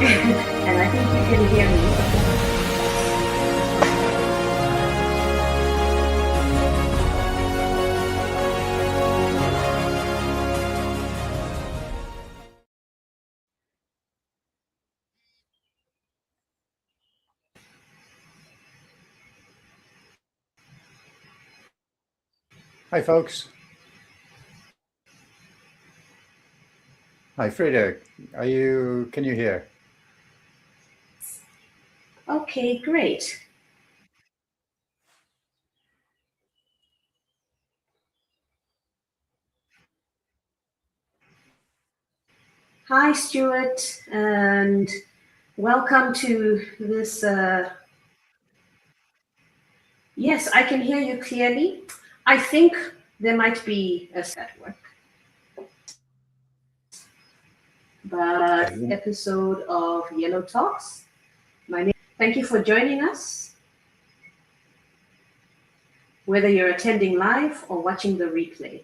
And I think you can hear me. Hi, folks. Hi, Freda. Can you hear? Okay, great. Hi, Stuart, and welcome to this. Yes, I can hear you clearly. I think there might be a network, but Okay. episode of YelloTalks. Thank you for joining us, whether you're attending live or watching the replay.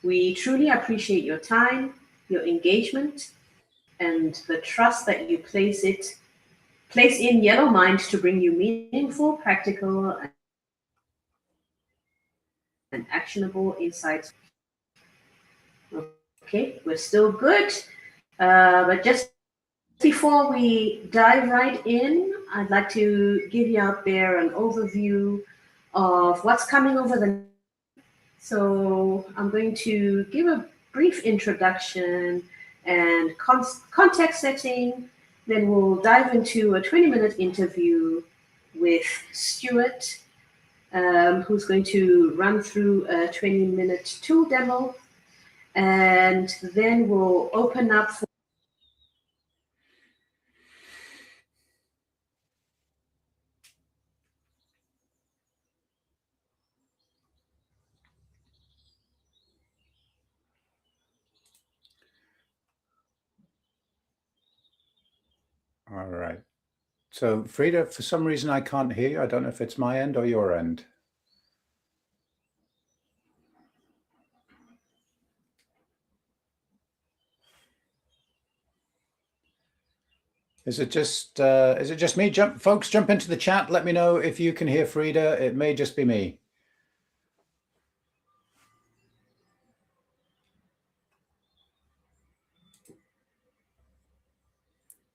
We truly appreciate your time, your engagement, and the trust that you place in Yellomind to bring you meaningful, practical, and actionable insights. Okay, we're still good, but just before we dive right in, I'd like to give you out there an overview of what's coming over the. So I'm going to give a brief introduction and context setting. Then we'll dive into a 20-minute interview with Stuart, who's going to run through a 20-minute tool demo. And then we'll open up for. All right. So, Freda, for some reason I can't hear you. I don't know if it's my end or your end. Is it just me? Folks, jump into the chat. Let me know if you can hear Freda. It may just be me.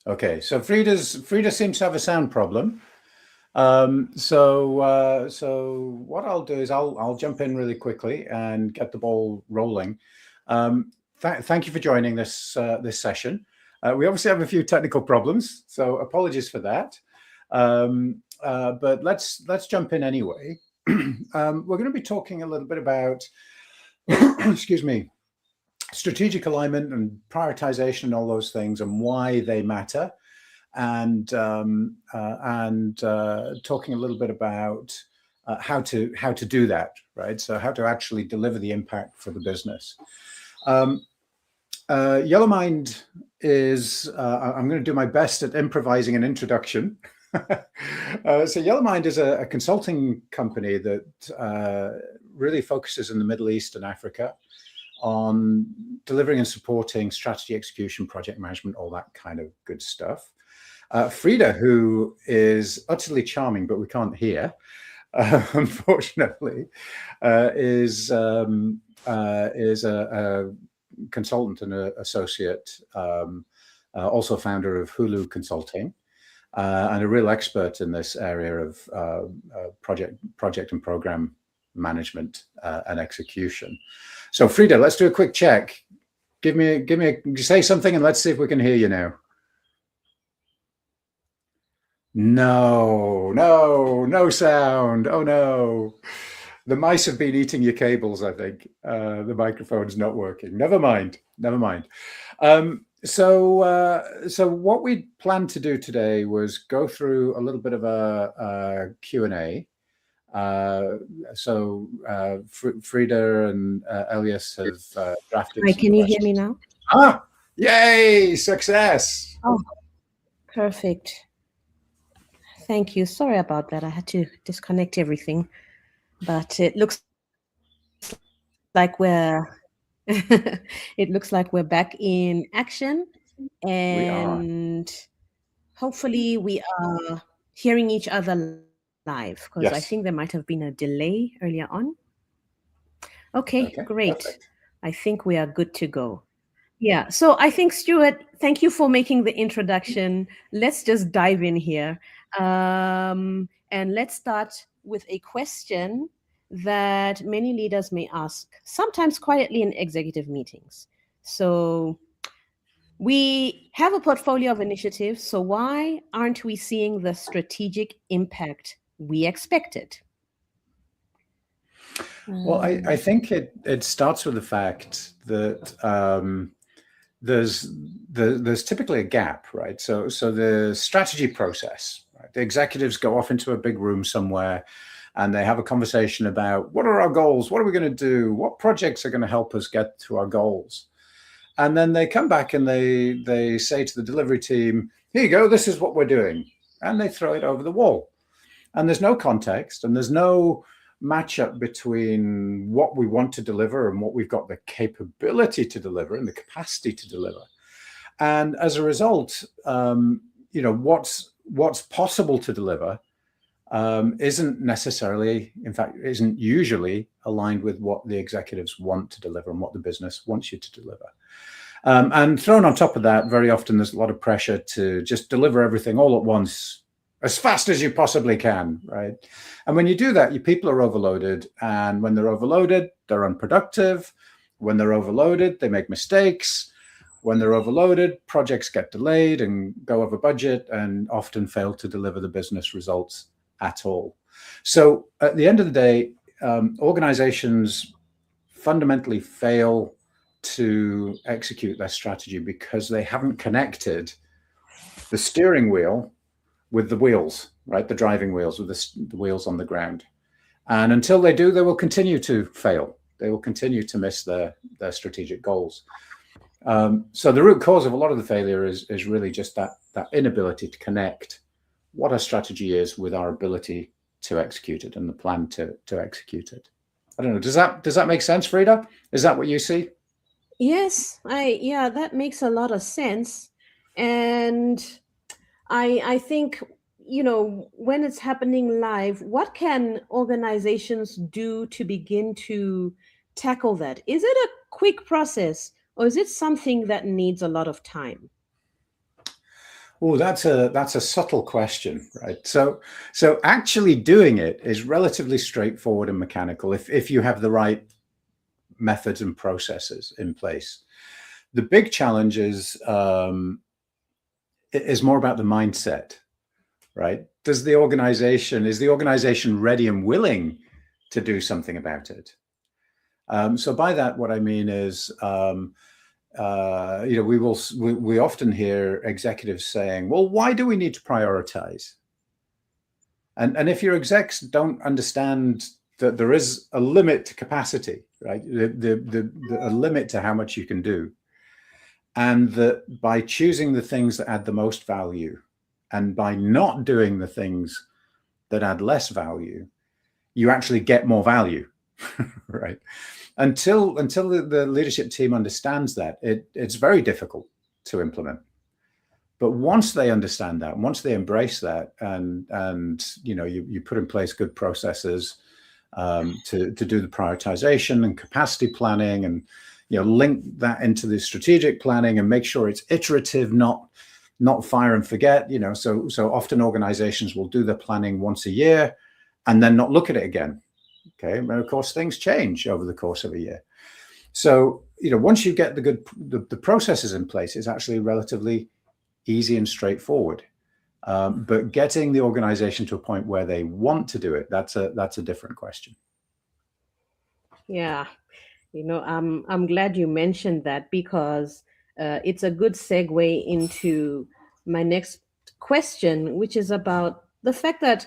Okay, so Freda seems to have a sound problem. So what I'll do is I'll jump in really quickly and get the ball rolling. Thank you for joining this session. We obviously have a few technical problems, so apologies for that. But let's jump in anyway. We're going to be talking a little bit about, excuse me, strategic alignment and prioritization and all those things and why they matter, and talking a little bit about how to do that, right? So how to actually deliver the impact for the business. Yellomind is, I'm going to do my best at improvising an introduction. So Yellomind is a consulting company that really focuses in the Middle East and Africa on delivering and supporting strategy, execution, project management, all that kind of good stuff. Freda, who is utterly charming, but we can't hear, unfortunately, is a consultant and an associate, also founder of Hulu Consulting, and a real expert in this area of project and program management and execution. So, Freda, let's do a quick check. Say something, and let's see if we can hear you now. No sound. Oh no. The mice have been eating your cables, I think. The microphone's not working. Never mind. So what we planned to do today was go through a little bit of a Q&A. So Freda and Elias have drafted. Hi, can you hear me now? Yay! Success! Oh, perfect. Thank you. Sorry about that. I had to disconnect everything, but it looks like we're back in action, and hopefully we are hearing each other live, because I Yes. think there might have been a delay earlier on. Okay, great. Perfect. I think we are good to go. Yeah, so I think, Stuart, thank you for making the introduction. Let's just dive in here. And let's start with a question that many leaders may ask, sometimes quietly in executive meetings. So we have a portfolio of initiatives, so why aren't we seeing the strategic impact we expected? Well, I think it starts with the fact that there's typically a gap, right? So the strategy process, right? The executives go off into a big room somewhere and they have a conversation about what are our goals? What are we going to do? What projects are going to help us get to our goals? And then they come back and they say to the delivery team, here you go, this is what we're doing. And they throw it over the wall. And there's no context and there's no matchup between what we want to deliver and what we've got the capability to deliver and the capacity to deliver. And as a result, what's possible to deliver isn't necessarily, in fact, isn't usually aligned with what the executives want to deliver and what the business wants you to deliver. And thrown on top of that, very often there's a lot of pressure to just deliver everything all at once, as fast as you possibly can, right? And when you do that, your people are overloaded. And when they're overloaded, they're unproductive. When they're overloaded, they make mistakes. When they're overloaded, projects get delayed and go over budget and often fail to deliver the business results at all. So at the end of the day, organizations fundamentally fail to execute their strategy because they haven't connected the steering wheel with the wheels, right? The driving wheels, with the wheels on the ground. And until they do, they will continue to fail. They will continue to miss their strategic goals. So the root cause of a lot of the failure is really just that inability to connect what our strategy is with our ability to execute it and the plan to execute it. I don't know. Does that make sense, Freda? Is that what you see? Yes, yeah, that makes a lot of sense. And I think, when it's happening live, what can organizations do to begin to tackle that? Is it a quick process or is it something that needs a lot of time? Oh, that's a subtle question, right? So actually doing it is relatively straightforward and mechanical if you have the right methods and processes in place. The big challenge is more about the mindset, right? Is the organization ready and willing to do something about it? So by that, what I mean is, we often hear executives saying, well, why do we need to prioritize? And if your execs don't understand that there is a limit to capacity, right? A limit to how much you can do. And that by choosing the things that add the most value and by not doing the things that add less value, you actually get more value, right? Until the leadership team understands that, it's very difficult to implement. But once they understand that, once they embrace that, and you put in place good processes to do the prioritization and capacity planning, and link that into the strategic planning and make sure it's iterative, not fire and forget. So often organizations will do their planning once a year and then not look at it again. Okay, and of course things change over the course of a year. So once you get the processes in place, it's actually relatively easy and straightforward. But getting the organization to a point where they want to do it, that's a different question. Yeah, I'm glad you mentioned that, because it's a good segue into my next question, which is about the fact that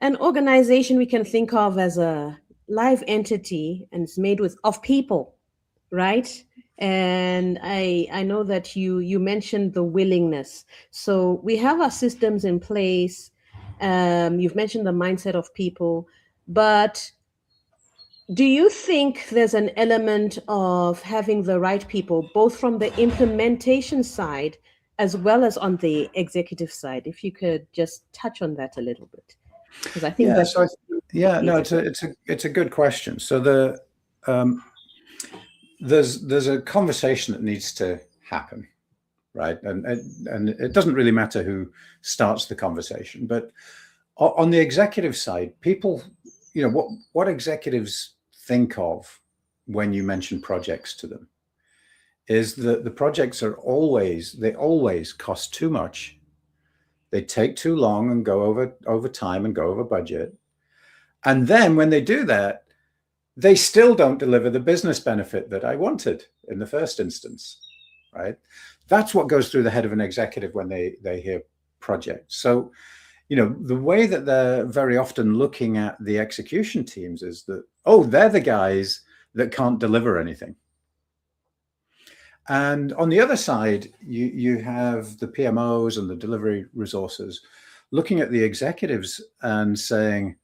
an organization we can think of as a live entity, and it's made of people, right? And I know that you mentioned the willingness. So we have our systems in place. You've mentioned the mindset of people, but do you think there's an element of having the right people, both from the implementation side as well as on the executive side. If you could just touch on that a little bit, because I think Yeah, that's no, it's a good question. So there's a conversation that needs to happen, right? And it doesn't really matter who starts the conversation, but on the executive side, people, what executives think of when you mention projects to them is that the projects they always cost too much. They take too long and go over time and go over budget. And then when they do that, they still don't deliver the business benefit that I wanted in the first instance, right? That's what goes through the head of an executive when they hear projects. So, the way that they're very often looking at the execution teams is that, oh, they're the guys that can't deliver anything. And on the other side, you have the PMOs and the delivery resources looking at the executives and saying,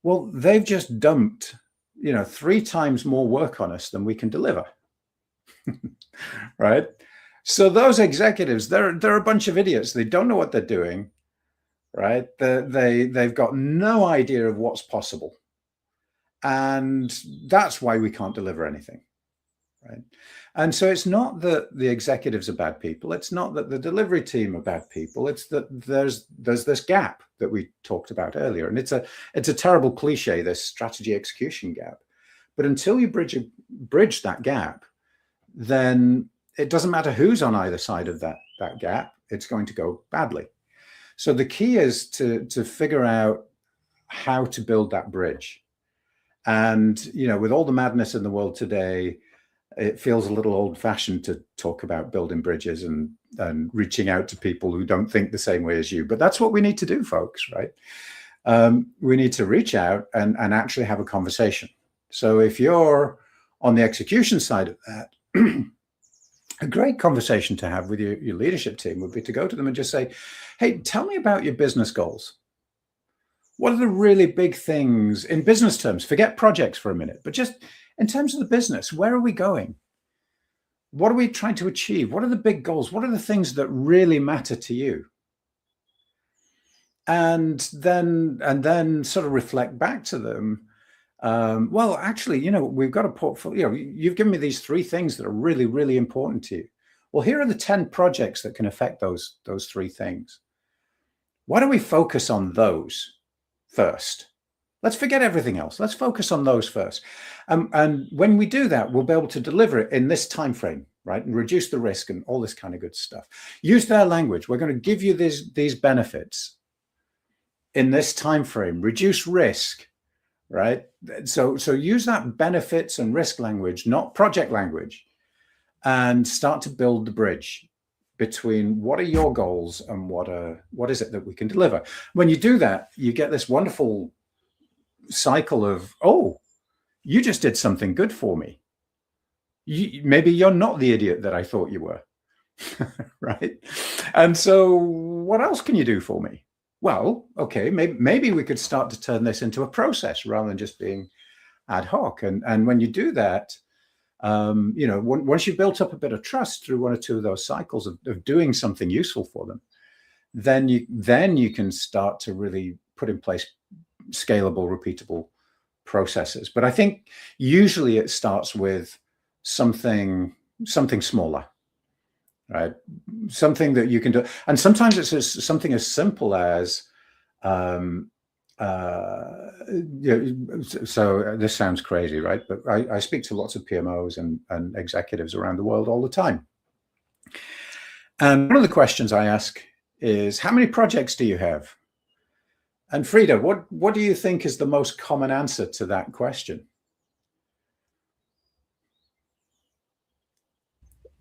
well, they've just dumped, 3 times more work on us than we can deliver. Right? So those executives, they're a bunch of idiots. They don't know what they're doing, right? They've got no idea of what's possible. And that's why we can't deliver anything. Right. And so it's not that the executives are bad people. It's not that the delivery team are bad people. It's that there's this gap that we talked about earlier. And it's a terrible cliche, this strategy execution gap. But until you bridge that gap, then it doesn't matter who's on either side of that gap, it's going to go badly. So the key is to figure out how to build that bridge. And, with all the madness in the world today, it feels a little old-fashioned to talk about building bridges and reaching out to people who don't think the same way as you. But that's what we need to do, folks, right? We need to reach out and actually have a conversation. So if you're on the execution side of that, a great conversation to have with your leadership team would be to go to them and just say, hey, tell me about your business goals. What are the really big things in business terms? Forget projects for a minute, but just in terms of the business, where are we going? What are we trying to achieve? What are the big goals? What are the things that really matter to you? And then sort of reflect back to them. Well, actually, we've got a portfolio. You've given me these 3 things that are really, really important to you. Well, here are the 10 projects that can affect those 3 things. Why don't we focus on those first? Let's forget everything else. Let's focus on those first. And when we do that, we'll be able to deliver it in this time frame, right? And reduce the risk and all this kind of good stuff. Use their language. We're going to give you these benefits in this time frame. Reduce risk, right? So use that benefits and risk language, not project language, and start to build the bridge between what are your goals and what is it that we can deliver. When you do that, you get this wonderful cycle of, oh, you just did something good for me. Maybe you're not the idiot that I thought you were. Right? And so what else can you do for me? Well, okay, maybe we could start to turn this into a process rather than just being ad hoc. And when you do that, once you've built up a bit of trust through 1 or 2 of those cycles of doing something useful for them, then you can start to really put in place scalable, repeatable processes. But I think usually it starts with something smaller, right? Something that you can do. And sometimes it's something as simple as, so this sounds crazy, right? But I speak to lots of PMOs and executives around the world all the time. And one of the questions I ask is, how many projects do you have? And Freda, what do you think is the most common answer to that question?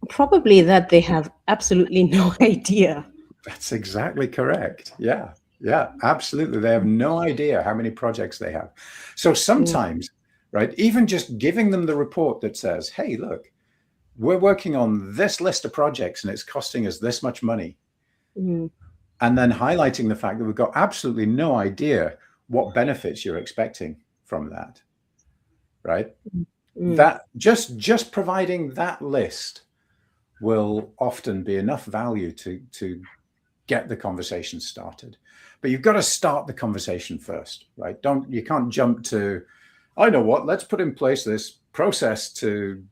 probably that they have absolutely no idea. That's exactly correct. Yeah, absolutely. They have no idea how many projects they have. So sometimes, right, even just giving them the report that says, hey, look, we're working on this list of projects and it's costing us this much money. And then highlighting the fact that we've got absolutely no idea what benefits you're expecting from that, right? That just providing that list will often be enough value to get the conversation started. But you've got to start the conversation first, right? You can't jump to, I know what, let's put in place this process to,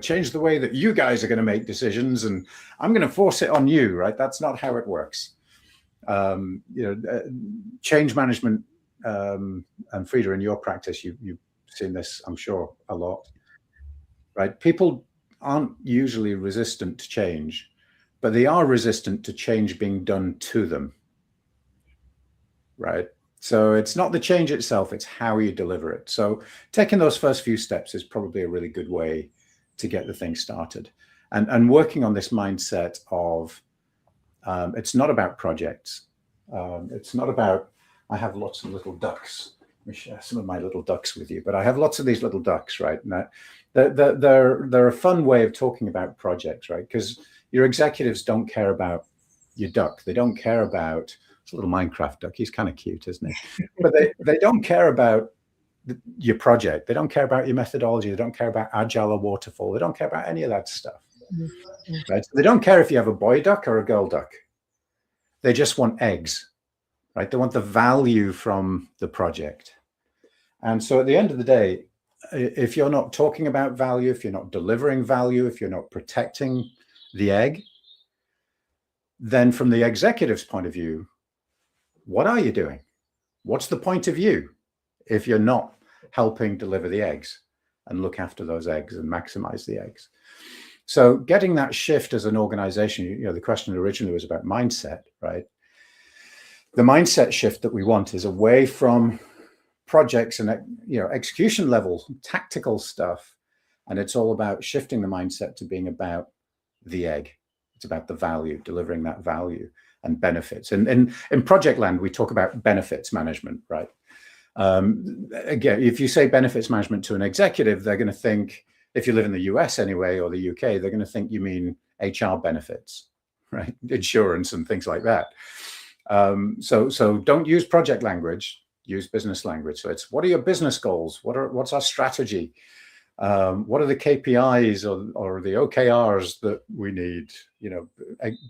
change the way that you guys are going to make decisions, and I'm going to force it on you, right? That's not how it works. Change management, and Freda, in your practice, you've seen this, I'm sure, a lot, right? People aren't usually resistant to change, but they are resistant to change being done to them, right? So it's not the change itself, it's how you deliver it. So taking those first few steps is probably a really good way to get the thing started. And working on this mindset of, it's not about projects. It's not about, I have lots of little ducks. Let me share some of my little ducks with you, but I have lots of these little ducks, right? And they're a fun way of talking about projects, right? Because your executives don't care about your duck. They don't care about, it's a little Minecraft duck. He's kind of cute, isn't he? But they don't care about your project. They don't care about your methodology. They don't care about agile or waterfall. They don't care about any of that stuff. Right? So they don't care if you have a boy duck or a girl duck. They just want eggs, right? They want the value from the project. And so at the end of the day, if you're not talking about value, if you're not delivering value, if you're not protecting the egg, then from the executive's point of view, what are you doing? What's the point of you if you're not helping deliver the eggs and look after those eggs and maximize the eggs? So getting that shift as an organization, the question originally was about mindset, right? The mindset shift that we want is away from projects and execution level tactical stuff, and it's all about shifting the mindset to being about the egg. It's about the value, delivering that value and benefits. And in project land, we talk about benefits management, right? Again, if you say benefits management to an executive, they're going to think, if you live in the US anyway, or the UK, they're going to think you mean HR benefits, right? Insurance and things like that. So don't use project language, use business language. So it's, what are your business goals? What's our strategy? What are the KPIs or the OKRs that we need?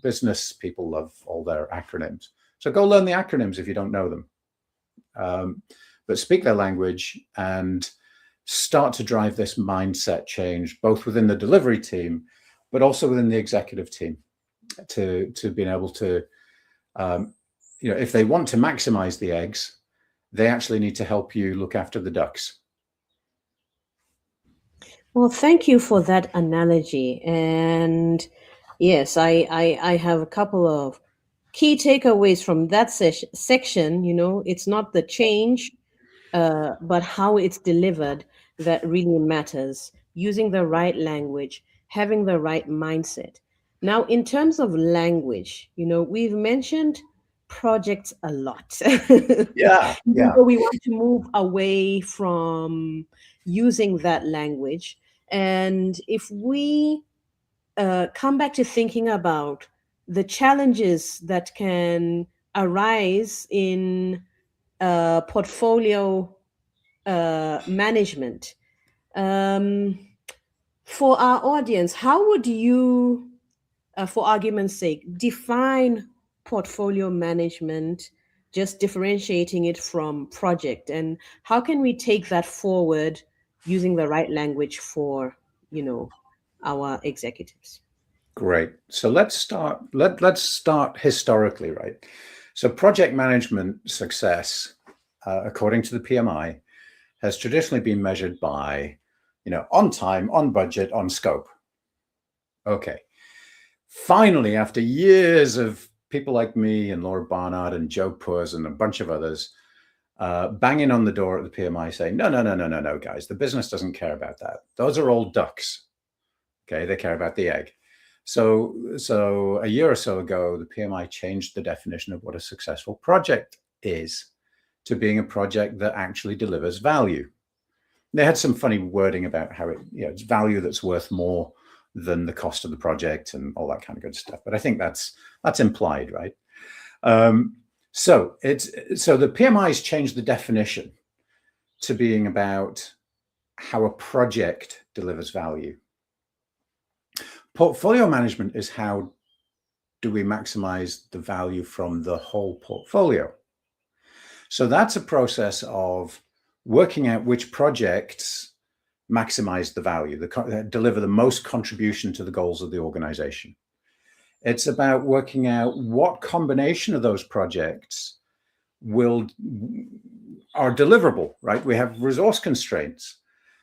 Business people love all their acronyms. So go learn the acronyms if you don't know them. But speak their language and start to drive this mindset change, both within the delivery team, but also within the executive team, to being able to, if they want to maximize the eggs, they actually need to help you look after the ducks. Well, thank you for that analogy. And yes, I have a couple of key takeaways from that section. It's not the change, but how it's delivered that really matters. Using the right language, having the right mindset. Now, in terms of language, we've mentioned projects a lot. Yeah. We want to move away from using that language. And if we come back to thinking about the challenges that can arise in portfolio management, for our audience, how would you, for argument's sake, define portfolio management, just differentiating it from project? And how can we take that forward using the right language for, our executives? Great. So let's start historically, right? So project management success, according to the PMI, has traditionally been measured by, on time, on budget, on scope. Okay. Finally, after years of people like me and Laura Barnard and Joe Puers and a bunch of others banging on the door at the PMI saying, no, guys, the business doesn't care about that. Those are all ducks. Okay, they care about the egg. So a year or so ago, the PMI changed the definition of what a successful project is to being a project that actually delivers value. They had some funny wording about how it's value that's worth more than the cost of the project and all that kind of good stuff. But I think that's implied, right? So the PMI's changed the definition to being about how a project delivers value. Portfolio management is how do we maximize the value from the whole portfolio. So that's a process of working out which projects maximize the value, deliver the most contribution to the goals of the organization. It's about working out what combination of those projects are deliverable, right? We have resource constraints.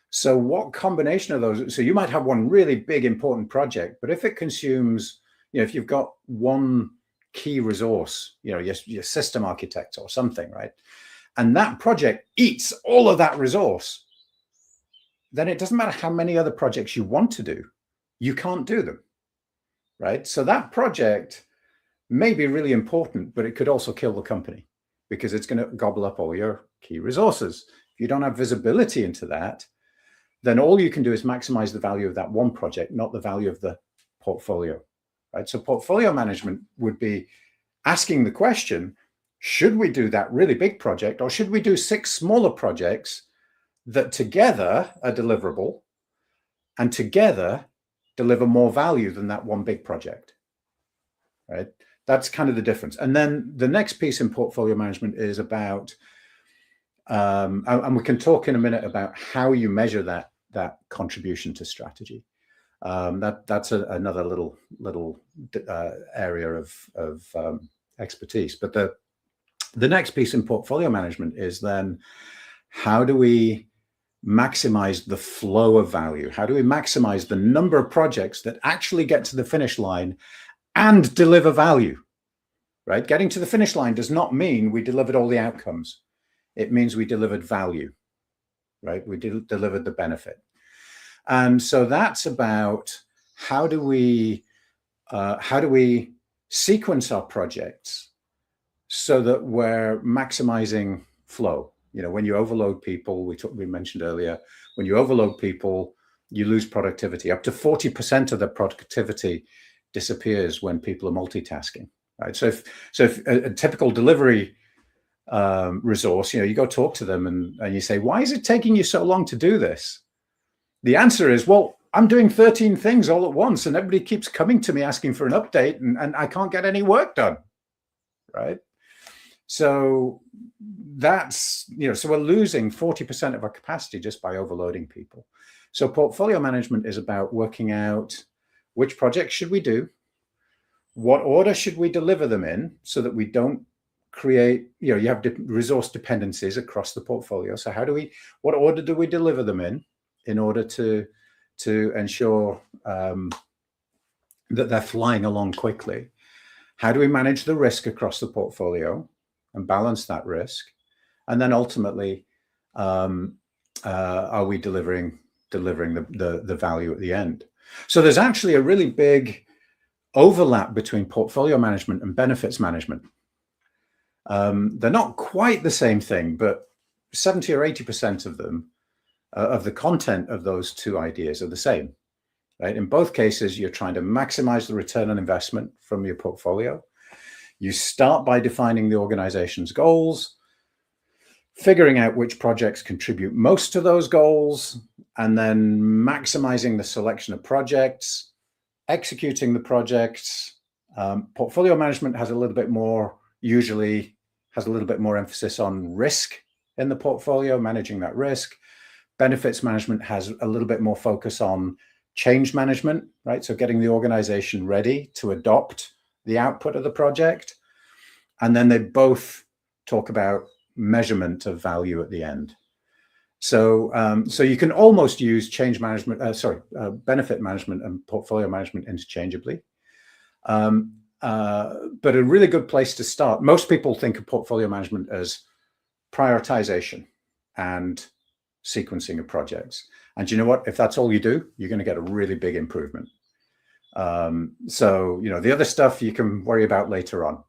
So what combination of those? So you might have one really big, important project, but if it consumes, if you've got one key resource, your system architect or something, right? And that project eats all of that resource, then it doesn't matter how many other projects you want to do, you can't do them, right? So that project may be really important, but it could also kill the company because it's going to gobble up all your key resources. If you don't have visibility into that, then all you can do is maximize the value of that one project, not the value of the portfolio, right? So portfolio management would be asking the question, should we do that really big project, or should we do 6 smaller projects that together are deliverable and together deliver more value than that one big project, right? That's kind of the difference. And then the next piece in portfolio management is about, and we can talk in a minute about how you measure that contribution to strategy. That's another little area of expertise. But the next piece in portfolio management is then, how do we maximize the flow of value? How do we maximize the number of projects that actually get to the finish line and deliver value, right? Getting to the finish line does not mean we delivered all the outcomes. It means we delivered value, right? We delivered the benefit. And so that's about how do we sequence our projects so that we're maximizing flow. When you overload people, we mentioned earlier, when you overload people, you lose productivity. Up to 40% of the productivity disappears when people are multitasking, right? So if a typical delivery resource, you go talk to them and you say, why is it taking you so long to do this? The answer is, well, I'm doing 13 things all at once and everybody keeps coming to me asking for an update and I can't get any work done, right? So that's, so we're losing 40% of our capacity just by overloading people. So portfolio management is about working out which projects should we do, what order should we deliver them in so that we don't create, you have resource dependencies across the portfolio. So what order do we deliver them in order to ensure that they're flying along quickly? How do we manage the risk across the portfolio and balance that risk? And then ultimately, are we delivering the value at the end? So there's actually a really big overlap between portfolio management and benefits management. They're not quite the same thing, but 70 or 80% of them, of the content of those two ideas are the same, right? In both cases, you're trying to maximize the return on investment from your portfolio. You start by defining the organization's goals, figuring out which projects contribute most to those goals, and then maximizing the selection of projects, executing the projects. Portfolio management usually has a little bit more emphasis on risk in the portfolio, managing that risk. Benefits management has a little bit more focus on change management, right? So getting the organization ready to adopt the output of the project. And then they both talk about measurement of value at the end. So you can almost use benefit management and portfolio management interchangeably. But a really good place to start, most people think of portfolio management as prioritization and sequencing of projects. And you know what? If that's all you do, you're going to get a really big improvement. So, the other stuff you can worry about later on.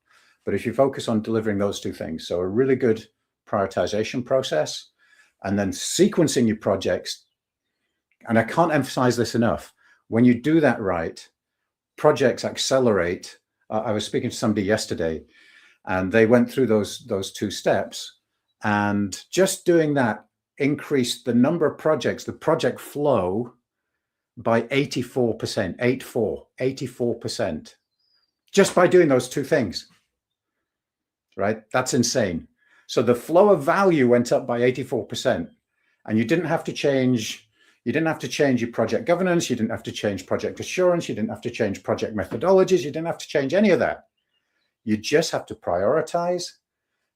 But if you focus on delivering those two things, so a really good prioritization process, and then sequencing your projects. And I can't emphasize this enough. When you do that right, projects accelerate. I was speaking to somebody yesterday, and they went through those two steps, and just doing that increased the number of projects, the project flow, by 84%, 84%, just by doing those two things, right? That's insane. So the flow of value went up by 84%, and you didn't have to change your project governance, you didn't have to change project assurance, you didn't have to change project methodologies, you didn't have to change any of that. You just have to prioritize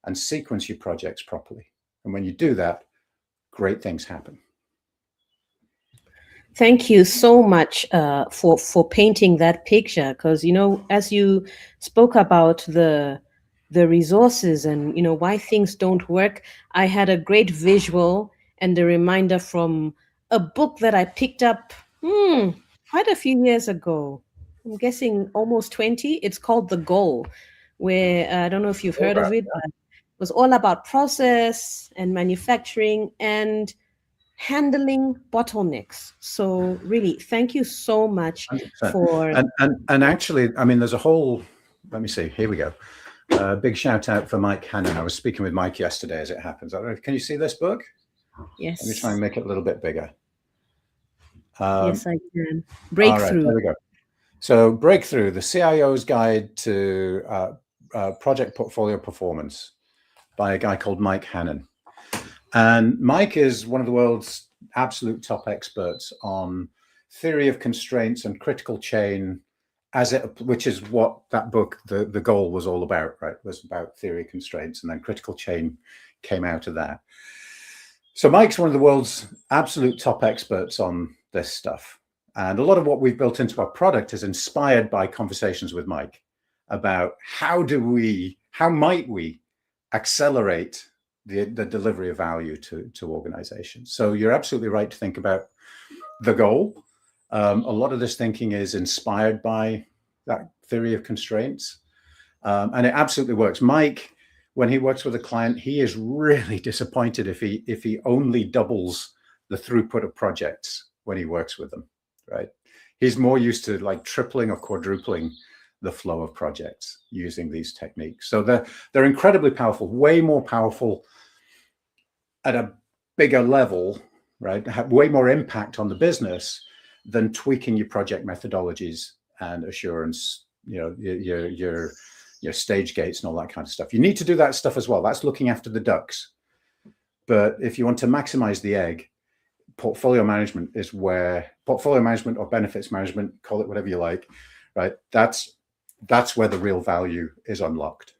and sequence your projects properly. And when you do that, great things happen. Thank you so much for painting that picture, because, you know, as you spoke about the resources and, you know, why things don't work, I had a great visual and a reminder from a book that I picked up quite a few years ago. I'm guessing almost 20. It's called The Goal, where I don't know if you've heard of it, but it was all about process and manufacturing and handling bottlenecks. So really, thank you so much 100%. for and actually, I mean, there's a whole, let me see, here we go. Big shout out for Mike Hannon. I was speaking with Mike yesterday, as it happens. Can you see this book? Yes. Let me try and make it a little bit bigger. Yes, I can. Breakthrough. All right, there we go. So Breakthrough, the CIO's Guide to Project Portfolio Performance, by a guy called Mike Hannon. And Mike is one of the world's absolute top experts on theory of constraints and critical chain, which is what that book, The Goal, was all about, right? It was about theory of constraints, and then critical chain came out of that. So Mike's one of the world's absolute top experts on this stuff. And a lot of what we've built into our product is inspired by conversations with Mike about how might we accelerate the delivery of value to organizations. So you're absolutely right to think about The Goal. A lot of this thinking is inspired by that theory of constraints. And it absolutely works. Mike, when he works with a client, he is really disappointed if he only doubles the throughput of projects when he works with them, right? He's more used to like tripling or quadrupling the flow of projects using these techniques. So they're incredibly powerful, way more powerful at a bigger level, right? Have way more impact on the business than tweaking your project methodologies and assurance, you know, your stage gates and all that kind of stuff. You need to do that stuff as well. That's looking after the ducks. But if you want to maximize the egg, portfolio management is where portfolio management or benefits management, call it whatever you like, right? That's where the real value is unlocked.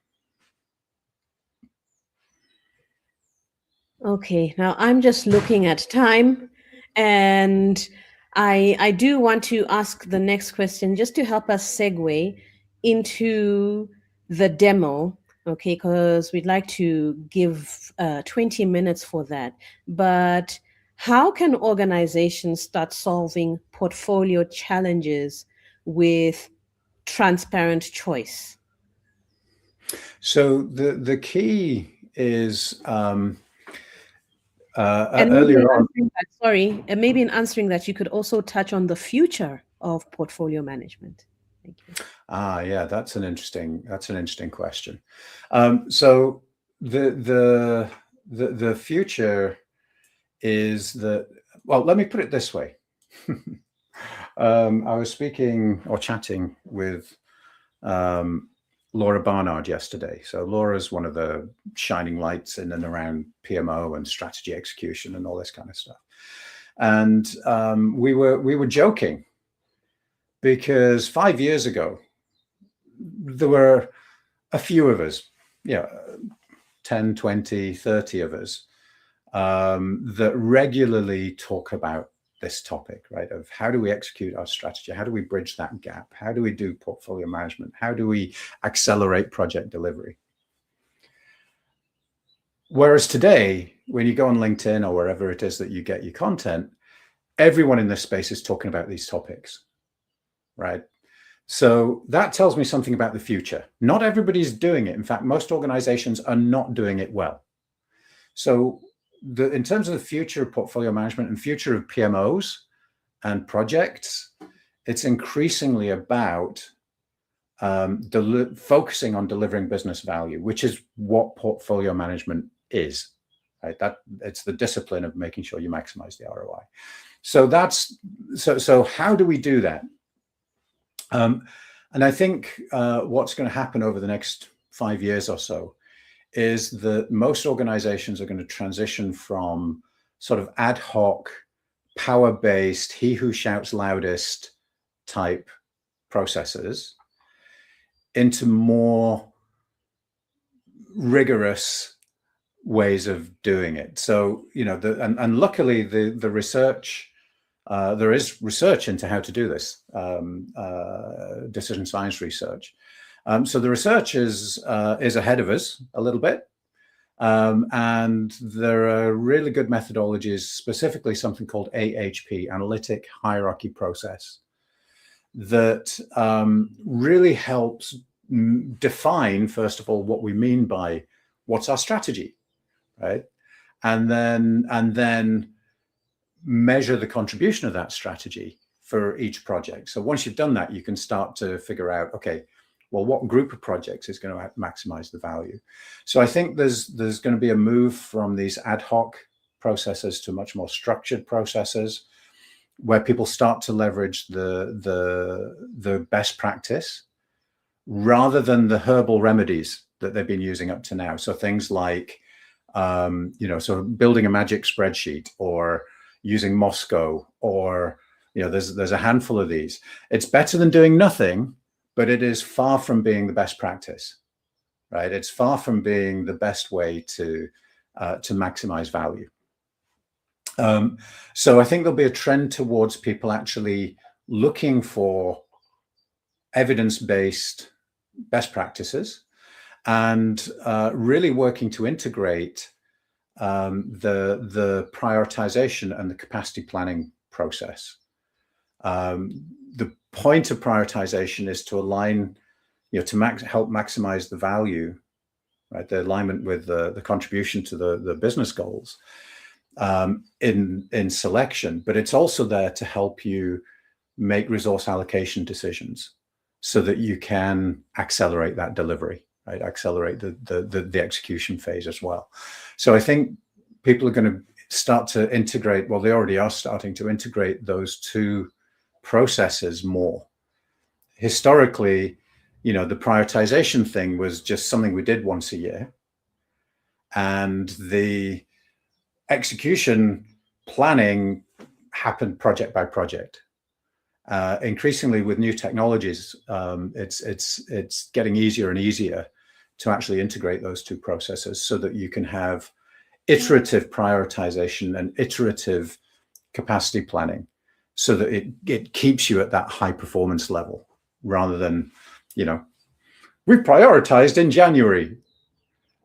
Okay, now I'm just looking at time, and I do want to ask the next question just to help us segue into the demo, okay, because we'd like to give 20 minutes for that. But how can organizations start solving portfolio challenges with transparent choice? So the key is and earlier on. Maybe in answering that, you could also touch on the future of portfolio management. Thank you. Yeah, that's an interesting question. So the future is that, well, let me put it this way. I was speaking or chatting with Laura Barnard yesterday. So Laura's one of the shining lights in and around PMO and strategy execution and all this kind of stuff. And we were joking because 5 years ago, there were a few of us, 10, 20, 30 of us that regularly talk about this topic, right? Of how do we execute our strategy? How do we bridge that gap? How do we do portfolio management? How do we accelerate project delivery? Whereas today, when you go on LinkedIn or wherever it is that you get your content, everyone in this space is talking about these topics, right? So that tells me something about the future. Not everybody's doing it. In fact, most organizations are not doing it well. So in terms of the future of portfolio management and future of PMOs and projects, it's increasingly about focusing on delivering business value, which is what portfolio management is, right? That it's the discipline of making sure you maximize the ROI. So how do we do that? And I think what's going to happen over the next 5 years or so is that most organizations are going to transition from sort of ad hoc, power-based, he who shouts loudest type processes into more rigorous ways of doing it. So, you know, and luckily the research, there is research into how to do this, decision science research. So the research is ahead of us a little bit. And there are really good methodologies, specifically something called AHP, Analytic Hierarchy Process, that really helps define, first of all, what we mean by what's our strategy, right? And then measure the contribution of that strategy for each project. So once you've done that, you can start to figure out, okay, well, what group of projects is going to maximize the value? So I think there's going to be a move from these ad hoc processes to much more structured processes, where people start to leverage the best practice rather than the herbal remedies that they've been using up to now. So things like, you know, so building a magic spreadsheet or using Moscow, or, you know, there's a handful of these. It's better than doing nothing, but it is far from being the best practice, right? It's far from being the best way to maximize value. So I think there'll be a trend towards people actually looking for evidence-based best practices and really working to integrate the prioritization and the capacity planning process. The point of prioritization is to align, you know, to help maximize the value, right? The alignment with the contribution to the business goals in selection, but it's also there to help you make resource allocation decisions so that you can accelerate that delivery, right? Accelerate the execution phase as well. So I think people are going to start to integrate, well, they already are starting to integrate those two processes more. Historically, you know, the prioritization thing was just something we did once a year, and the execution planning happened project by project. Increasingly with new technologies, it's getting easier and easier to actually integrate those two processes so that you can have iterative prioritization and iterative capacity planning, so that it keeps you at that high performance level, rather than, you know, we prioritized in January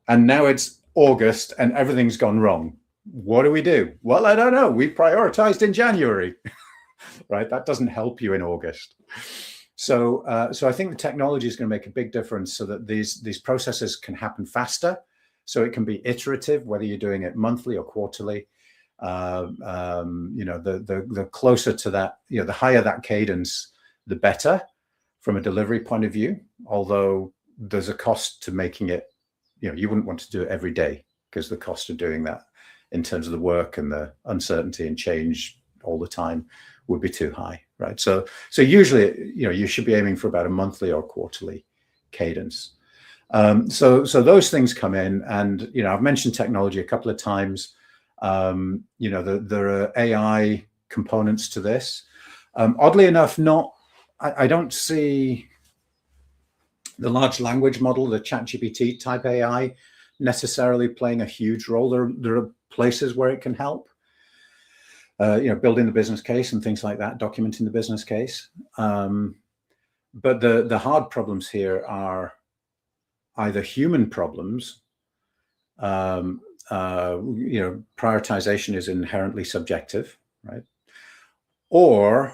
and now it's August and everything's gone wrong. What do we do? Well, I don't know. We prioritized in January, right? That doesn't help you in August. So I think the technology is going to make a big difference so that these processes can happen faster. So it can be iterative, whether you're doing it monthly or quarterly. You know, the closer to that, you know, the higher that cadence, the better from a delivery point of view. Although there's a cost to making it, you know, you wouldn't want to do it every day, because the cost of doing that in terms of the work and the uncertainty and change all the time would be too high, right? So usually, you know, you should be aiming for about a monthly or quarterly cadence. So those things come in, and, you know, I've mentioned technology a couple of times. You know, there are AI components to this. Oddly enough, I don't see the large language model, the ChatGPT type AI, necessarily playing a huge role. There are places where it can help, you know, building the business case and things like that, documenting the business case. But the hard problems here are either human problems. You know, prioritization is inherently subjective, right? Or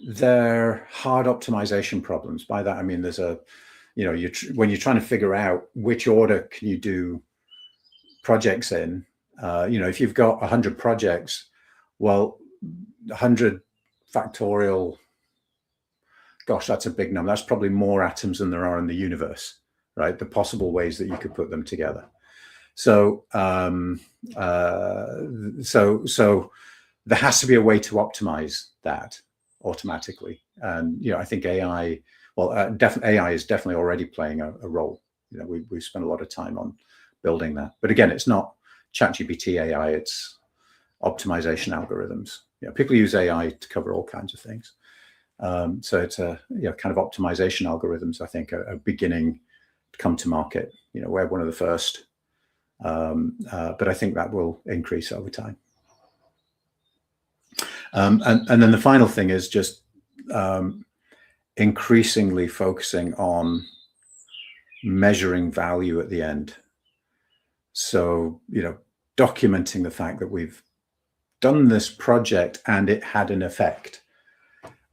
they're hard optimization problems. By that I mean, there's a, you know, when you're trying to figure out which order can you do projects in, you know, if you've got 100 projects, well, 100 factorial, gosh, that's a big number. That's probably more atoms than there are in the universe, right? The possible ways that you could put them together. So there has to be a way to optimize that automatically. And, I think AI, AI is definitely already playing a role. We've spent a lot of time on building that. But again, it's not ChatGPT AI, it's optimization algorithms. People use AI to cover all kinds of things. So it's kind of optimization algorithms, I think, are beginning to come to market. We're one of the first, but I think that will increase over time. And then the final thing is just increasingly focusing on measuring value at the end. So, documenting the fact that we've done this project and it had an effect.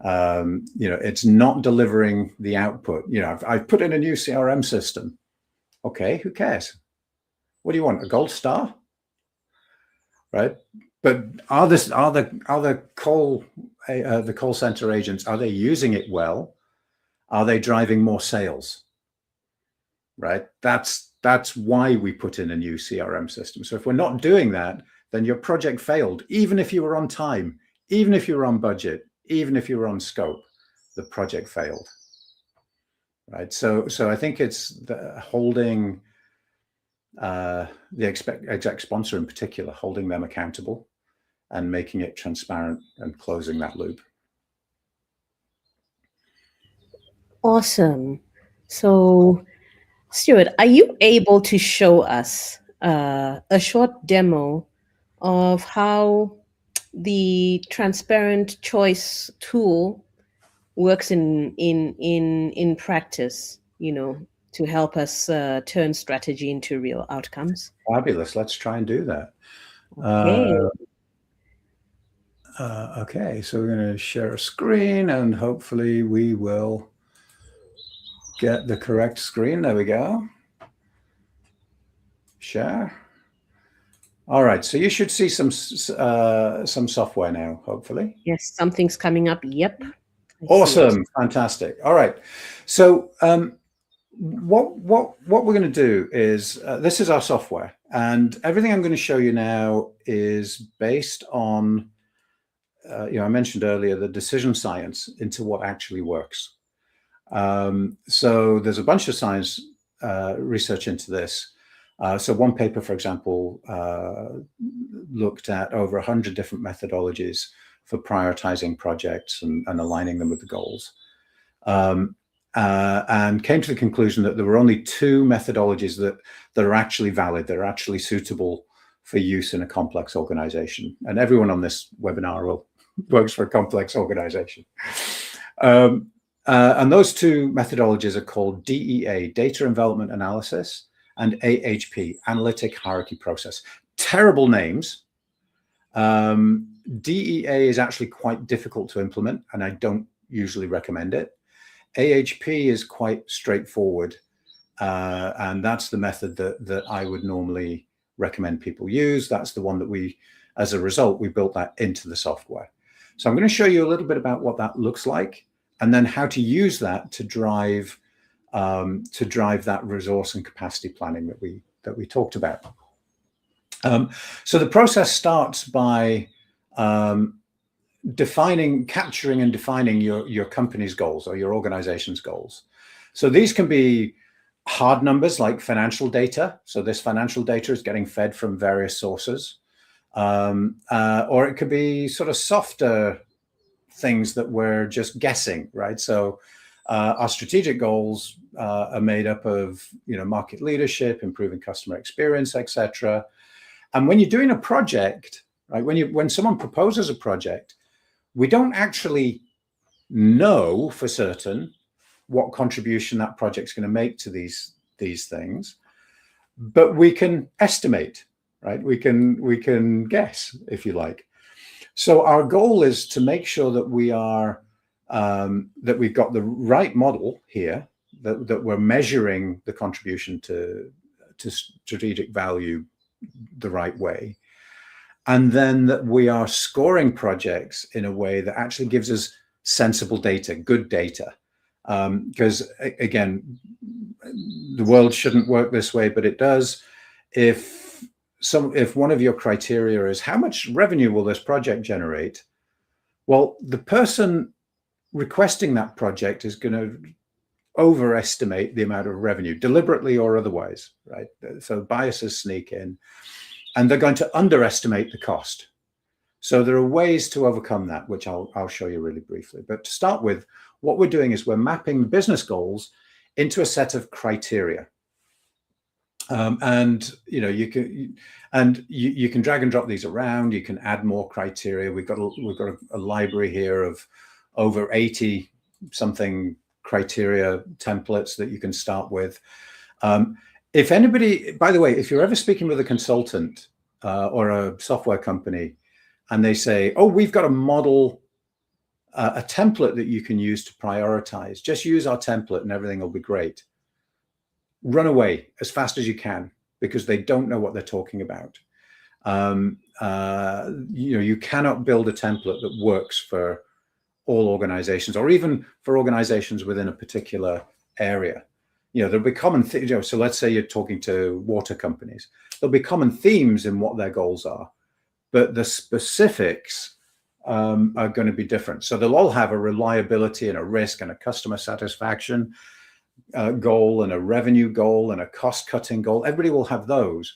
It's not delivering the output. I've put in a new CRM system. Okay, who cares? What do you want? A gold star? Right? But are the call center agents, are they using it well? Are they driving more sales? Right? That's why we put in a new CRM system. So if we're not doing that, then your project failed. Even if you were on time, even if you were on budget, even if you were on scope, the project failed. Right? So I think it's holding the exec sponsor in particular, holding them accountable and making it transparent and closing that loop. Awesome. So, Stuart, are you able to show us a short demo of how the Transparent Choice tool works in practice, to help us turn strategy into real outcomes? Fabulous. Let's try and do that. Okay. Okay, so we're going to share a screen and hopefully we will get the correct screen. There we go. Share. All right, so you should see some software now, hopefully. Yes, something's coming up. Yep. Awesome, fantastic. All right, so what we're going to do is this is our software, and everything I'm going to show you now is based on I mentioned earlier the decision science into what actually works. So there's a bunch of science research into this. So one paper, for example, looked at over 100 different methodologies for prioritizing projects and aligning them with the goals, and came to the conclusion that there were only 2 methodologies that are actually valid, that are actually suitable for use in a complex organization. And everyone on this webinar works for a complex organization. And those 2 methodologies are called DEA, Data Envelopment Analysis, and AHP, Analytic Hierarchy Process. Terrible names. DEA is actually quite difficult to implement, and I don't usually recommend it. AHP is quite straightforward, and that's the method that I would normally recommend people use. That's the one that as a result, we built that into the software. So I'm going to show you a little bit about what that looks like, and then how to use that to drive that resource and capacity planning that we talked about. So the process starts by capturing and defining your company's goals or your organization's goals. So these can be hard numbers like financial data. So this financial data is getting fed from various sources. Or it could be sort of softer things that we're just guessing, right? So our strategic goals are made up of, market leadership, improving customer experience, etc. And when you're doing a project, right, when someone proposes a project, we don't actually know for certain what contribution that project's going to make to these things, but we can estimate, right? We can guess, if you like. So our goal is to make sure that we are that we've got the right model here, that we're measuring the contribution to strategic value the right way, and then that we are scoring projects in a way that actually gives us sensible data, good data. Because again, the world shouldn't work this way, but it does. If if one of your criteria is how much revenue will this project generate, well, the person requesting that project is going to overestimate the amount of revenue, deliberately or otherwise, right? So biases sneak in, and they're going to underestimate the cost. So there are ways to overcome that, which I'll show you really briefly. But to start with, what we're doing is we're mapping business goals into a set of criteria. And you can drag and drop these around. You can add more criteria. We've got a library here of over 80 something criteria templates that you can start with. If anybody, by the way, if you're ever speaking with a consultant or a software company, and they say, "Oh, we've got a model, a template that you can use to prioritize. Just use our template and everything will be great." Run away as fast as you can, because they don't know what they're talking about. You cannot build a template that works for all organizations, or even for organizations within a particular area. There'll be common themes. So let's say you're talking to water companies. There'll be common themes in what their goals are, but the specifics are going to be different. So they'll all have a reliability and a risk and a customer satisfaction goal and a revenue goal and a cost-cutting goal. Everybody will have those,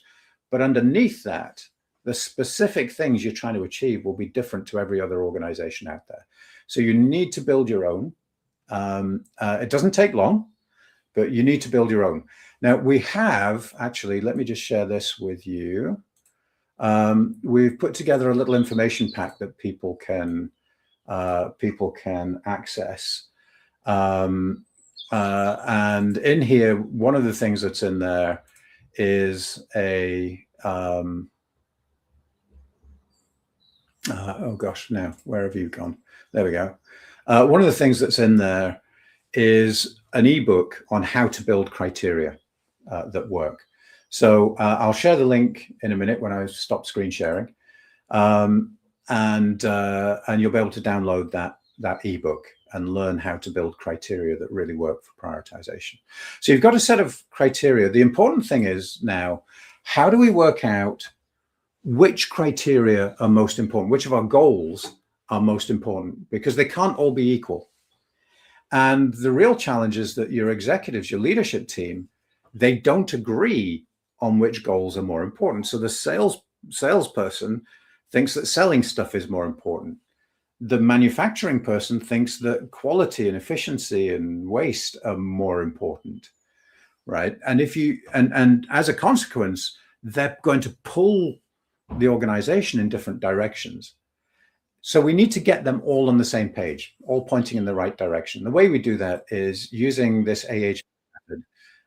but underneath that, the specific things you're trying to achieve will be different to every other organization out there. So you need to build your own. It doesn't take long, but you need to build your own. Now we have, actually, let me just share this with you. We've put together a little information pack that people can access. And in here, one of the things that's in there is a, oh gosh, now, where have you gone? There we go. One of the things that's in there is an ebook on how to build criteria that work. So I'll share the link in a minute when I stop screen sharing, and you'll be able to download that ebook and learn how to build criteria that really work for prioritization. So you've got a set of criteria. The important thing is now, how do we work out which criteria are most important, which of our goals are most important, because they can't all be equal. And the real challenge is that your executives, your leadership team, they don't agree on which goals are more important. So the salesperson thinks that selling stuff is more important. The manufacturing person thinks that quality and efficiency and waste are more important, right? And and as a consequence, they're going to pull the organization in different directions. So we need to get them all on the same page, all pointing in the right direction. The way we do that is using this AH method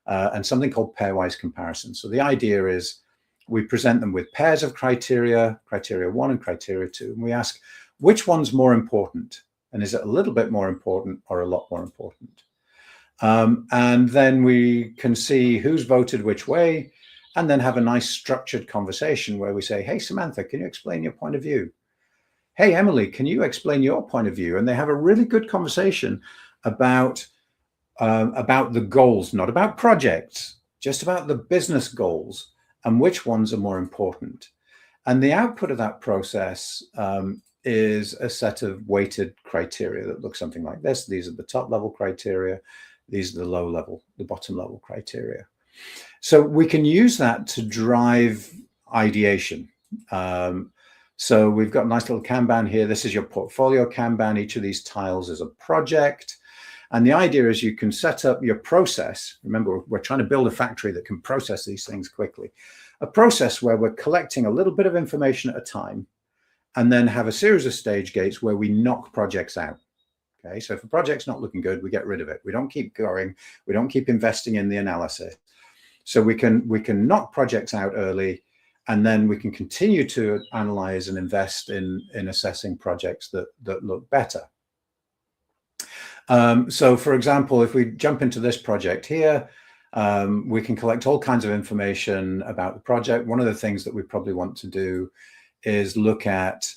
and something called pairwise comparison. So the idea is we present them with pairs of criteria, criteria 1 and criteria 2, and we ask, which one's more important? And is it a little bit more important or a lot more important? And then we can see who's voted which way, and then have a nice structured conversation where we say, "Hey, Samantha, can you explain your point of view? Hey, Emily, can you explain your point of view?" And they have a really good conversation about the goals, not about projects, just about the business goals and which ones are more important. And the output of that process is a set of weighted criteria that looks something like this. These are the top level criteria. These are the bottom level criteria. So we can use that to drive ideation. So we've got a nice little Kanban here. This is your portfolio Kanban. Each of these tiles is a project. And the idea is you can set up your process. Remember, we're trying to build a factory that can process these things quickly. A process where we're collecting a little bit of information at a time, and then have a series of stage gates where we knock projects out. Okay, so if a project's not looking good, we get rid of it. We don't keep going. We don't keep investing in the analysis. So we can knock projects out early, and then we can continue to analyze and invest in assessing projects that look better. So for example, if we jump into this project here, we can collect all kinds of information about the project. One of the things that we probably want to do is look at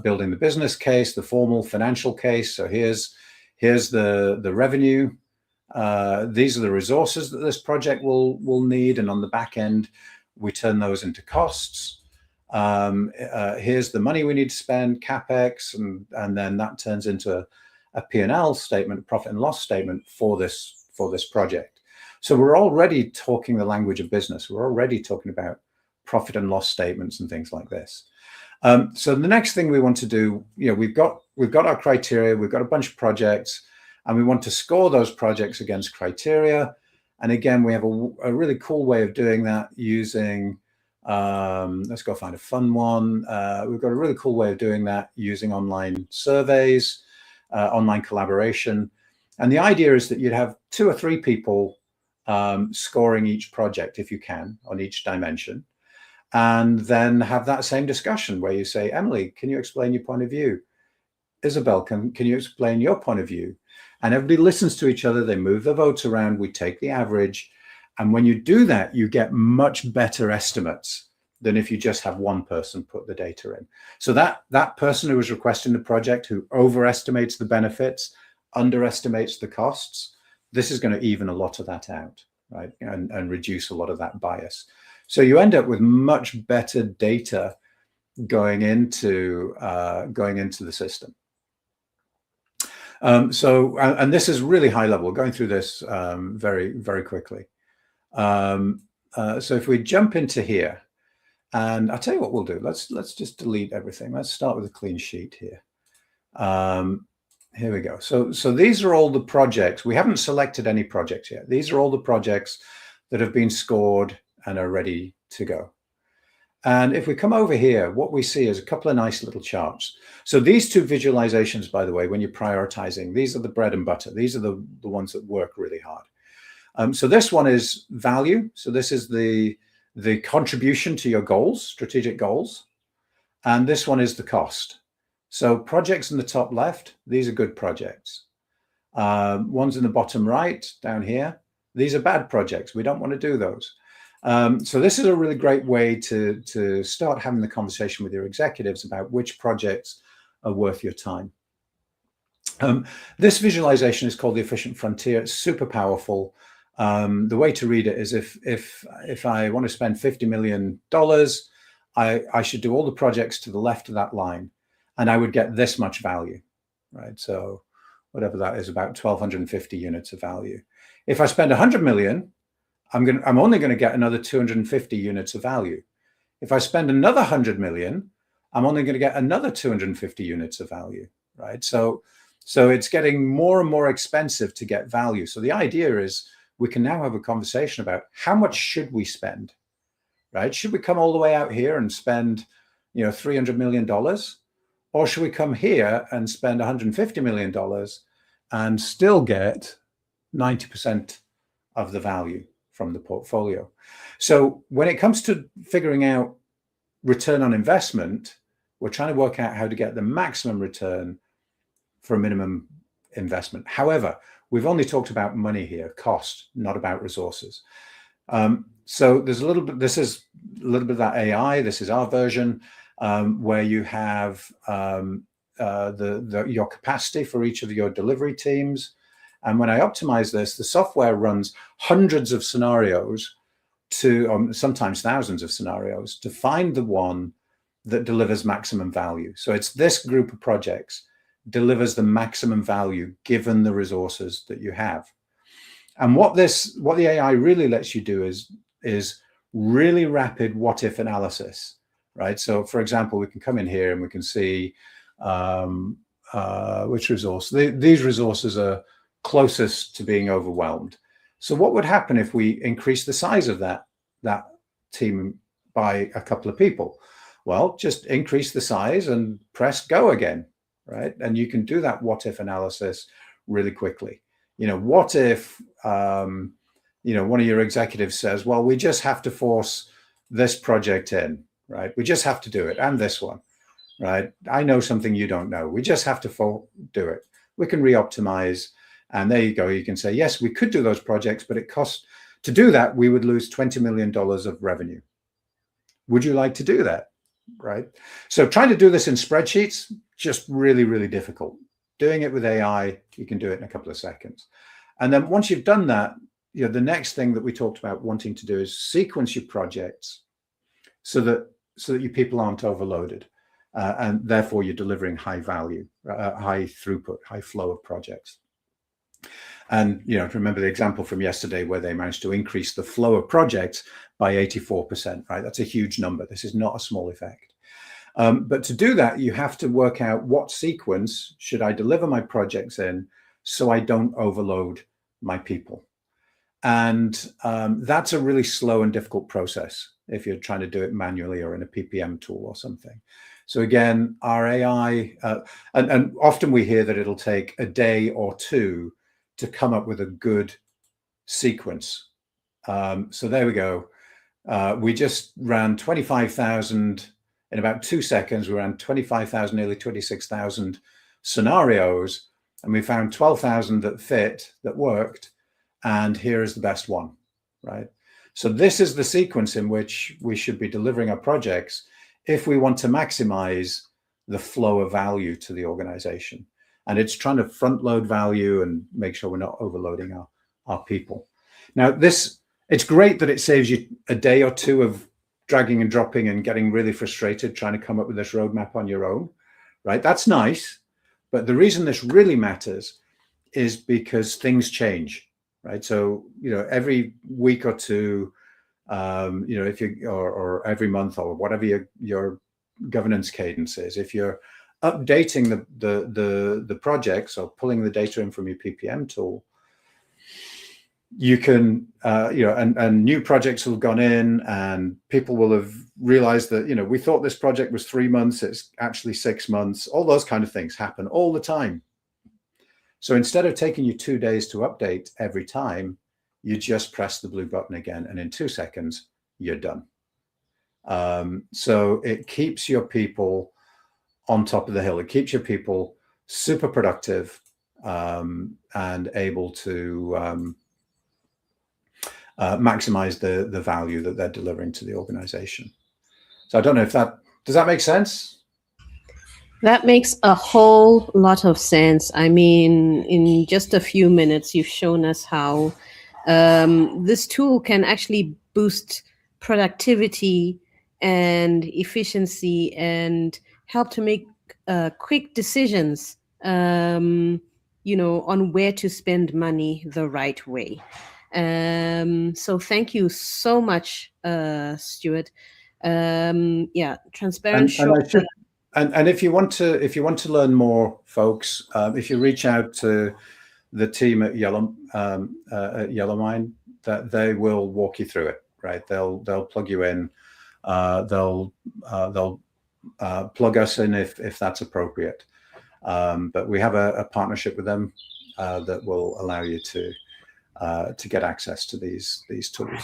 building the business case, the formal financial case. So here's the revenue. These are the resources that this project will need, and on the back end, We turn those into costs. Here's the money we need to spend, CapEx, and then that turns into a P&L statement, profit and loss statement for this project. So we're already talking the language of business. We're already talking about profit and loss statements and things like this. So the next thing we want to do, we've got our criteria, we've got a bunch of projects, and we want to score those projects against criteria. And again, we have a really cool way of doing that using, let's go find a fun one. We've got a really cool way of doing that using online surveys, online collaboration. And the idea is that you'd have 2 or 3 people scoring each project, if you can, on each dimension. And then have that same discussion where you say, Emily, can you explain your point of view? Isabel, can you explain your point of view? And everybody listens to each other. They move the votes around. We take the average. And when you do that, you get much better estimates than if you just have one person put the data in. So that person who is requesting the project, who overestimates the benefits, underestimates the costs, this is going to even a lot of that out, right? And reduce a lot of that bias. So you end up with much better data going into the system. And this is really high level. We're going through this very, very quickly. So if we jump into here, and I'll tell you what we'll do. Let's just delete everything. Let's start with a clean sheet here. Here we go. So these are all the projects. We haven't selected any projects yet. These are all the projects that have been scored and are ready to go. And if we come over here, what we see is a couple of nice little charts. So these 2 visualizations, by the way, when you're prioritizing, these are the bread and butter. These are the ones that work really hard. So this one is value. So this is the contribution to your goals, strategic goals. And this one is the cost. So projects in the top left, these are good projects. Ones in the bottom right, down here, these are bad projects. We don't want to do those. So this is a really great way to start having the conversation with your executives about which projects are worth your time. This visualization is called the efficient frontier. It's super powerful. The way to read it is if I want to spend $50 million, I should do all the projects to the left of that line, and I would get this much value, right? So whatever that is, about 1,250 units of value. If I spend 100 million, I'm only going to get another 250 units of value. If I spend another 100 million, I'm only going to get another 250 units of value, right? So it's getting more and more expensive to get value. So the idea is we can now have a conversation about how much should we spend, right? Should we come all the way out here and spend, $300 million? Or should we come here and spend $150 million and still get 90% of the value from the portfolio? So when it comes to figuring out return on investment, we're trying to work out how to get the maximum return for a minimum investment. However, we've only talked about money here, cost, not about resources. So there's this is a little bit of that AI. This is our version where you have your capacity for each of your delivery teams. And when I optimize this, the software runs hundreds of scenarios sometimes thousands of scenarios to find the one that delivers maximum value. So it's this group of projects delivers the maximum value given the resources that you have. And what the AI really lets you do is really rapid what if analysis, right? So for example, we can come in here and we can see which resource. These resources are closest to being overwhelmed. So what would happen if we increase the size of that team by a couple of people? Well, just increase the size and press go again, right? And you can do that what if analysis really quickly. What if, one of your executives says, well, we just have to force this project in, right? We just have to do it. And this one, right? I know something you don't know. We just have to do it. We can re-optimize. And there you go. You can say, yes, we could do those projects, but it costs, to do that, we would lose $20 million of revenue. Would you like to do that? Right? So trying to do this in spreadsheets, just really, really difficult. Doing it with AI, you can do it in a couple of seconds. And then once you've done that, the next thing that we talked about wanting to do is sequence your projects so that your people aren't overloaded, and therefore you're delivering high value, high throughput, high flow of projects. And remember the example from yesterday where they managed to increase the flow of projects by 84%, right? That's a huge number. This is not a small effect. But to do that, you have to work out what sequence should I deliver my projects in so I don't overload my people. And that's a really slow and difficult process if you're trying to do it manually or in a PPM tool or something. So again, our AI, and often we hear that it'll take a day or two to come up with a good sequence. So there we go. We just ran 25,000 in about 2 seconds. We ran 25,000, nearly 26,000 scenarios, and we found 12,000 that fit, that worked. And here is the best one, right? So this is the sequence in which we should be delivering our projects if we want to maximize the flow of value to the organization. And it's trying to front load value and make sure we're not overloading our people. Now, it's great that it saves you a day or two of dragging and dropping and getting really frustrated trying to come up with this roadmap on your own, right? That's nice. But the reason this really matters is because things change, right? So, every week or two, if you, or every month or whatever your governance cadence is, if you're updating the projects or pulling the data in from your PPM tool, you can, and new projects will have gone in and people will have realized that, we thought this project was 3 months, it's actually 6 months. All those kind of things happen all the time. So instead of taking you 2 days to update every time, you just press the blue button again, and in 2 seconds, you're done. So it keeps your people on top of the hill. It keeps your people super productive and able to maximize the value that they're delivering to the organization. So I don't know if does that make sense? That makes a whole lot of sense. I mean, in just a few minutes, you've shown us how this tool can actually boost productivity and efficiency and help to make quick decisions, on where to spend money the right way. So thank you so much, Stuart. Transparent. And if you want to learn more, folks, if you reach out to the team at Yellomind, that they will walk you through it, right? They'll plug you in. They'll plug us in if that's appropriate. But we have a partnership with them that will allow you to get access to these tools.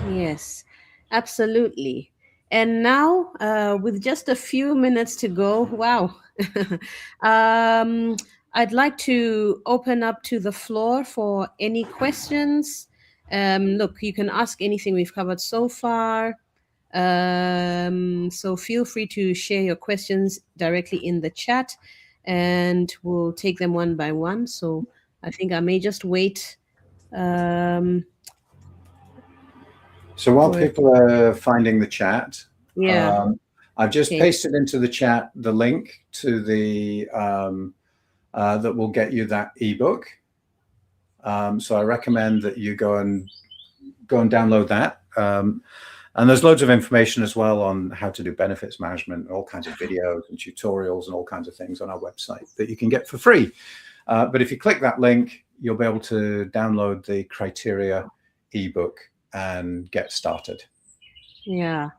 Yes, absolutely. And now, with just a few minutes to go, wow, I'd like to open up to the floor for any questions. Look, you can ask anything we've covered so far. So feel free to share your questions directly in the chat, and we'll take them one by one. So I think I may just wait. So while people are finding the chat, I've just pasted into the chat the link to the that will get you that ebook. So I recommend that you go and download that. And there's loads of information as well on how to do benefits management, all kinds of videos and tutorials and all kinds of things on our website that you can get for free. But if you click that link, you'll be able to download the criteria ebook and get started. Yeah.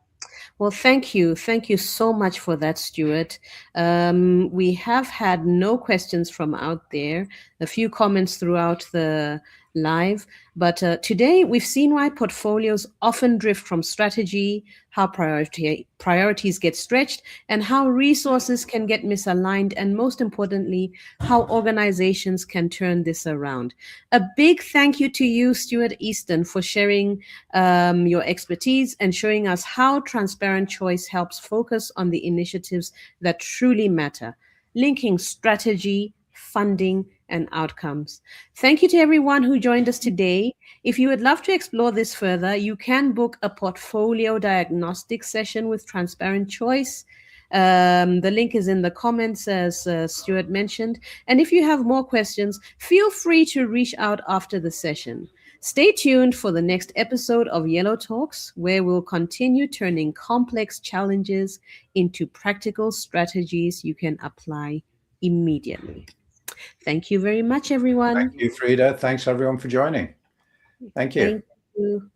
Well, thank you. Thank you so much for that, Stuart. We have had no questions from out there, a few comments throughout the live, but today we've seen why portfolios often drift from strategy, how priorities get stretched, and how resources can get misaligned, and most importantly, how organizations can turn this around. A big thank you to you, Stuart Easton, for sharing your expertise and showing us how Transparent Choice helps focus on the initiatives that truly matter, linking strategy, funding, and outcomes. Thank you to everyone who joined us today. If you would love to explore this further, you can book a portfolio diagnostic session with Transparent Choice. The link is in the comments, as Stuart mentioned. And if you have more questions, feel free to reach out after the session. Stay tuned for the next episode of YelloTalks, where we'll continue turning complex challenges into practical strategies you can apply immediately. Thank you very much, everyone. Thank you, Freda. Thanks, everyone, for joining. Thank you. Thank you.